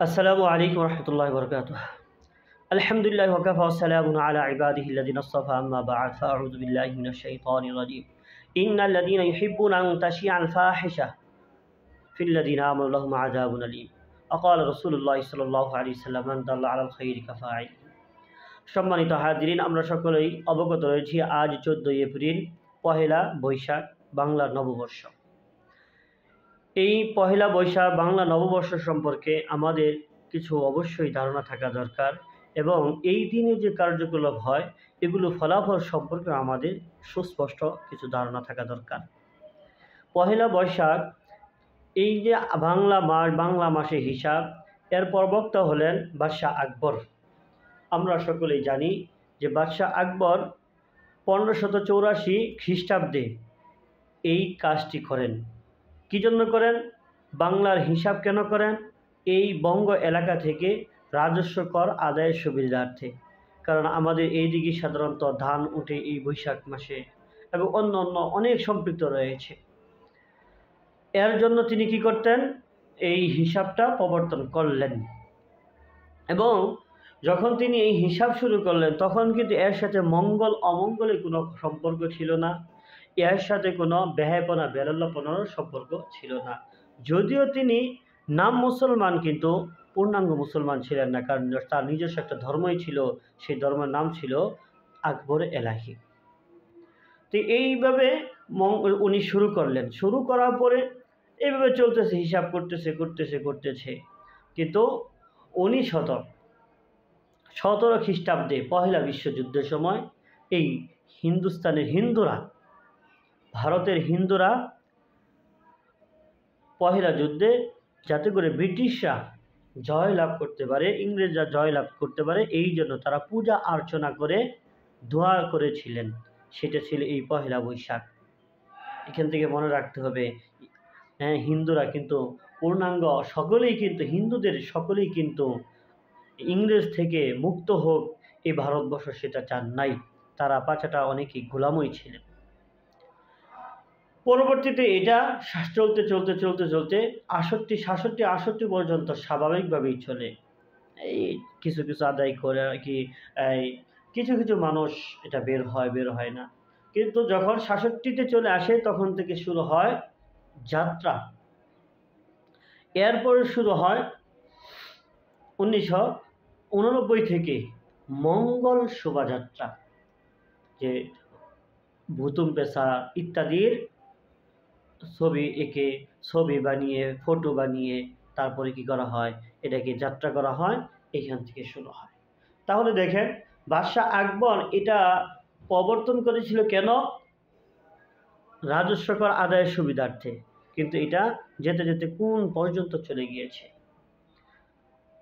আসসালামু আলাইকুম রহমতুল্লাহ বরকাতুহ। আলহামদুলিল্লাহ ওয়াকাফা ওয়াসসালামু আলা ইবাদিহি আল্লাযিনা ইসতাফা আম্মা বা'দ ফাআউযু বিল্লাহি মিনাশ শাইতানির রাজীম। ইন্নাল্লাযীনা ইউহিব্বুনা আন তাশিআল ফাহিশা ফিল্লাযীনা আমানু লাহুম আযাবুন আলীম। ওয়াকালা রাসূলুল্লাহ সাল্লাল্লাহু আলাইহি ওয়াসাল্লাম মান দাল্লা আলাল খাইরি কাফাইল। সম্মানিত হাজিরিন, আমরা সকলেই অবগত রয়েছি আজ 14 এপ্রিল পহেলা বৈশাখ বাংলা নববর্ষ। এই পহেলা বৈশাখ বাংলা নববর্ষ সম্পর্কে আমাদের কিছু অবশ্যই ধারণা থাকা দরকার এবং এই দিনে যে কার্যকলাপ হয় এগুলো ফলাফল সম্পর্কে আমাদের সুস্পষ্ট কিছু ধারণা থাকা দরকার। পহেলা বৈশাখ এই যে বাংলা মাসে হিসাব, এর প্রবক্তা হলেন বাদশাহ আকবর। আমরা সকলেই জানি যে বাদশাহ আকবর 1584 খ্রিস্টাব্দে এই কাজটি করেন। কী জন্য করেন? বাংলার হিসাব কেন করেন? এই বঙ্গ এলাকা থেকে রাজস্ব কর আদায়ের সুবিধার্থে। কারণ আমাদের এই দিকে সাধারণত ধান উঠে এই বৈশাখ মাসে এবং অন্য অন্য অনেক সম্পৃক্ত রয়েছে। এর জন্য তিনি কি করতেন? এই হিসাবটা প্রবর্তন করলেন এবং যখন তিনি এই হিসাব শুরু করলেন তখন কিন্তু এর সাথে মঙ্গল অমঙ্গলের কোনো সম্পর্ক ছিল না, এর সাথে কোনো ব্যয়পনা বেরল্যপনার সম্পর্ক ছিল না। যদিও তিনি নাম মুসলমান কিন্তু পূর্ণাঙ্গ মুসলমান ছিলেন না, কারণ তার নিজস্ব একটা ধর্মই ছিল, সেই ধর্মের নাম ছিল আকবর এলাহি। তো এইভাবে উনি শুরু করলেন। শুরু করার পরে এইভাবে চলতেছে, হিসাব করতেছে কিন্তু 1917 খ্রিস্টাব্দে পহেলা বিশ্বযুদ্ধের সময় এই হিন্দুস্তানের হিন্দুরা, ভারতের হিন্দুরা পহেলা যুদ্ধে যাতে করে ব্রিটিশরা জয় লাভ করতে পারে, ইংরেজরা জয় লাভ করতে পারে, এই জন্য তারা পূজা অর্চনা করে দোয়া করেছিলেন। সেটা ছিল এই পহেলা বৈশাখ। এখান থেকে মনে রাখতে হবে, হ্যাঁ, হিন্দুরা কিন্তু পূর্ণাঙ্গ সকলেই কিন্তু ইংরেজ থেকে মুক্ত হোক এই ভারতবর্ষ, সেটা চান নাই। তারা পাঁচাটা অনেকেই গোলামই ছিলেন। পরবর্তীতে এটা চলতে 66 পর্যন্ত স্বাভাবিকভাবেই চলে। এই কিছু আদায় করে আর কি, কিছু মানুষ এটা বের হয় না। কিন্তু যখন 66-তে চলে আসে তখন থেকে শুরু হয় যাত্রা। এরপরে শুরু হয় 1989 থেকে মঙ্গল শোভাযাত্রা, যে ভুতুম পেশা ইত্যাদির ছবি বানিয়ে ফটো বানিয়ে তারপরে কি করা হয়, এটাকে যাত্রা করা হয়, এখান থেকে শুরু হয়। তাহলে দেখেন, বাদশাহ আকবর এটা প্রবর্তন করেছিল কেন? রাজস্ব কর আদায়ের সুবিধার্থে। কিন্তু এটা যেতে যেতে কোন পর্যন্ত চলে গিয়েছে।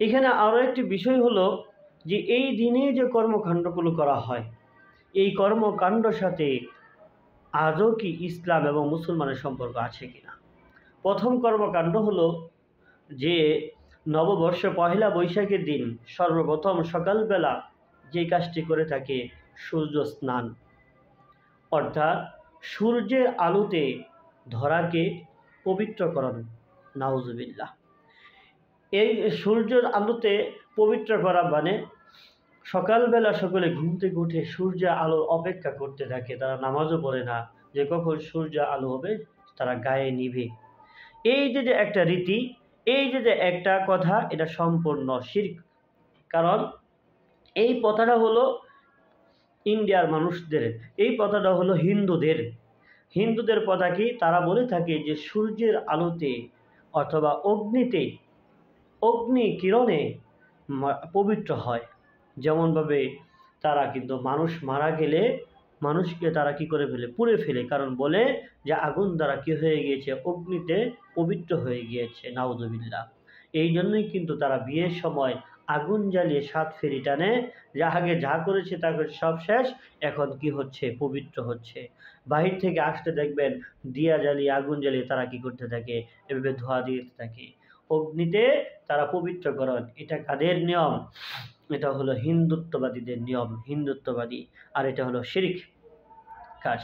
এখানে আরও একটি বিষয় হলো যে এই দিনে যে কর্মকাণ্ডগুলো করা হয়, এই কর্মকাণ্ডর সাথে আদৌ কি ইসলাম এবং মুসলমানের সম্পর্ক আছে কিনা। প্রথম কর্মকাণ্ড হলো যে নববর্ষ পহেলা বৈশাখের দিন সর্বপ্রথম সকালবেলা যে কাজটি করে থাকে সূর্য স্নান, অর্থাৎ সূর্যের আলোতে ধরাকে পবিত্রকরণ। নাউজুবিল্লাহ। এই সূর্যের আলোতে পবিত্র করা মানে সকালবেলা সকলে ঘুম থেকে উঠে সূর্যের আলোর অপেক্ষা করতে থাকে। তারা নামাজও পড়ে না যে কখন সূর্য আলো হবে, তারা গায়ে নিবে। এই যে একটা রীতি, এই যে একটা কথা, এটা সম্পূর্ণ শিরক। কারণ এই প্রথাটা হলো ইন্ডিয়ার মানুষদের, এই প্রথাটা হলো হিন্দুদের প্রথা কি, তারা বলে থাকে যে সূর্যের আলোতে অথবা অগ্নি কিরণে পবিত্র হয়। যেমনভাবে তারা কিন্তু মানুষ মারা গেলে মানুষকে তারা কি করে ফেলে, পুড়ে ফেলে। কারণ বলে যে আগুন দ্বারা কি হয়ে গিয়েছে, অগ্নিতে পবিত্র হয়ে গিয়েছে। নাউজুবিল্লাহ। এই জন্যই কিন্তু তারা বিয়ের সময় আগুন জ্বালিয়ে 7 ফেরি টানে, যা আগে যা করেছে তা সব শেষ, এখন কি হচ্ছে, পবিত্র হচ্ছে। বাহির থেকে আসতে দেখবেন দিয়া জ্বালিয়ে আগুন জ্বালিয়ে তারা কি করতে থাকে, এভাবে ধোঁয়া দিতে থাকে। অগ্নিতে তারা পবিত্রকরণ। এটা কাদের নিয়ম? এটা হলো হিন্দুত্ববাদীদের নিয়ম, হিন্দুত্ববাদী। আর এটা হলো শিরক কাজ।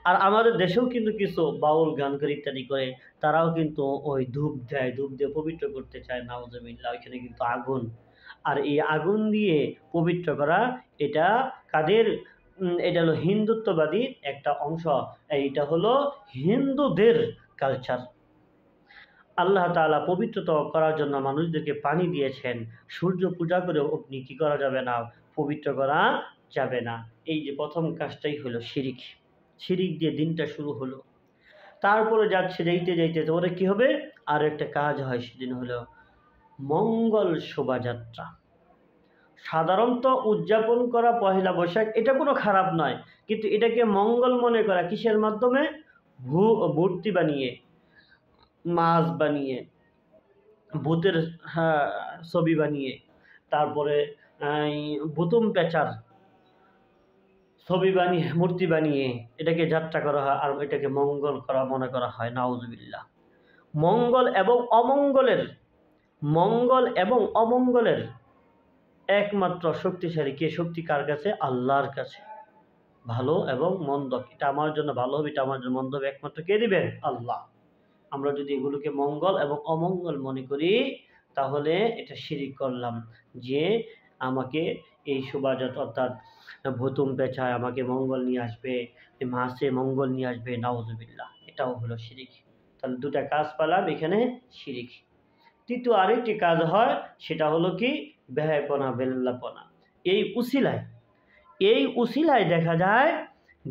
আর আমাদের দেশেও কিন্তু কিছু বাউল গান করে ইত্যাদি করে, তারাও কিন্তু ওই ধূপ দেয়, ধূপ দিয়ে পবিত্র করতে চায়, নাউজুবিল্লাহ। ওইখানে কিন্তু আগুন, আর এই আগুন দিয়ে পবিত্র করা, এটা কাদের? এটা হলো হিন্দুত্ববাদী একটা অংশ, এইটা হলো হিন্দুদের কালচার। আল্লাহ তাআলা পবিত্রতা করার জন্য মানুষদেরকে পানি দিয়েছেন। সূর্য পূজা করে অগ্নি কি করা যাবে না? পবিত্র করা যাবে না। এই যে প্রথম কাজটাই হলো শিরিক। শিরিক দিয়ে দিনটা শুরু হলো। তারপরে যাচ্ছে, যাইতে যাইতে ওরে কি হবে? আর একটা কাজ হয় সেদিন হলো মঙ্গল শোভাযাত্রা। সাধারণত উদযাপন করা পহেলা বৈশাখ এটা কোনো খারাপ নয়, কিন্তু এটাকে মঙ্গল মনে করা কিসের মাধ্যমে? মূর্তি বানিয়ে, মাছ বানিয়ে, ভূতের, হ্যাঁ, ছবি বানিয়ে, তারপরে ভুতুম পেঁচার ছবি বানিয়ে, মূর্তি বানিয়ে এটাকে যাত্রা করা হয়, আর এটাকে মঙ্গল করা মনে করা হয়। নাউজুবিল্লাহ। মঙ্গল এবং অমঙ্গলের, মঙ্গল এবং অমঙ্গলের একমাত্র শক্তিশালী কে? শক্তি কার কাছে? আল্লাহর কাছে। ভালো এবং মন্দ, এটা আমার জন্য ভালো হবে, এটা আমার জন্য মন্দ হবে, একমাত্র কে দিবেন? আল্লাহ। আমরা যদি এগুলোকে মঙ্গল এবং অমঙ্গল মনে করি, তাহলে এটা শিরিক করলাম, যে আমাকে এই শোভাযাত্রা, অর্থাৎ ভুতুম পেঁচায় আমাকে মঙ্গল নিয়ে আসবে, মাছে মঙ্গল নিয়ে আসবে, নাউজুবিল্লাহ। এটাও হলো শিরিক। তাহলে দুটা কাজ পেলাম এখানে, শিরিক। তৃতীয় আরেকটি কাজ হয়, সেটা হলো কি? বেহায়াপনা, বেল্লাপনা। এই উসিলায় দেখা যায়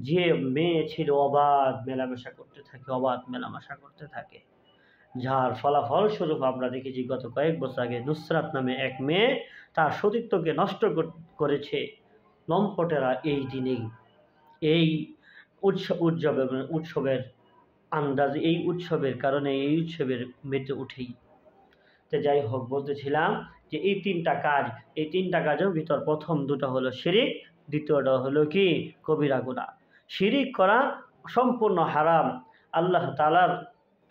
যে মেয়ে ছেলে অবাধ মেলামেশা করতে থাকে, অবাধ মেলামেশা করতে থাকে, যার ফলাফল স্বরূপ আমরা দেখেছি গত কয়েক বছর আগে নুসরাত নামে এক মেয়ে তার সতীত্বকে নষ্ট করেছে লম্পটেরা এই দিনেই। এই উৎসবের আন্দাজ, এই উৎসবের কারণে, এই উৎসবের মেতে উঠেই। তো যাই হোক, বলতেছিলাম যে এই তিনটা কাজের ভিতর প্রথম দুটো হলো শিরিক, দ্বিতীয়টা হলো কি? কবিরা গুনাহ। শিরিক করা সম্পূর্ণ হারাম। আল্লাহ তাআলার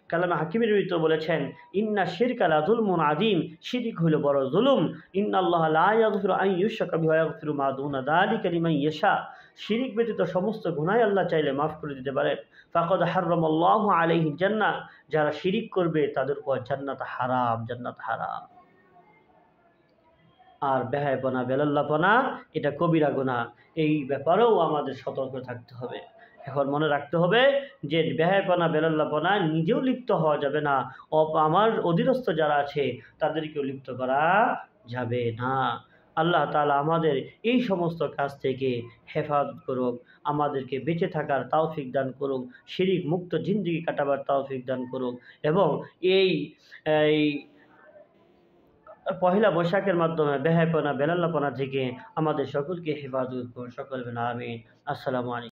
কালামে হাকিমের ভিতর বলেছেন, ইন্না শিরকা লা যুলমুন আযীম, শিরিক হলো বড় জুলুম। ইন্নাল্লাহা লা ইয়াগফিরু আন ইউশরাকা বিহি ওয়া ইয়াগফিরু মা দুনা যালিকা লিমান ইয়াশা। শিরিক ব্যতীত সমস্ত গুনাহ আল্লাহ চাইলে মাফ করে দিতে পারেন। ফাকাদ হারামাল্লাহু আলাইহিল জান্নাহ, যারা শিরিক করবে তাদের উপর জান্নাত হারাম, জান্নাত হারাম। আর বেহায়াপনা, বেলাল্লাপনা, এটা কবিরা গুনাহ। এই ব্যাপারেও আমাদের সতর্ক থাকতে হবে। এখন মনে রাখতে হবে যে বেহায়াপনা, বেলাল্লাপনা নিজেও লিপ্ত হওয়া যাবে না, আমার অধীনস্থ যারা আছে তাদেরকেও লিপ্ত করা যাবে না। আল্লাহ তাআলা আমাদের এই সমস্ত কাজ থেকে হেফাজত করুক, আমাদেরকে বেঁচে থাকার তৌফিক দান করুক, শিরিক মুক্ত জিন্দেগি কাটাবার তৌফিক দান করুক, এবং এই পহেলা বৈশাখের মাধ্যমে বেহায়াপনা, বেলাল্লাপনা থেকে আমাদের সকলকে হেফাজত করুন। সকল বলেন আমিন। আসসালামু আলাইকুম।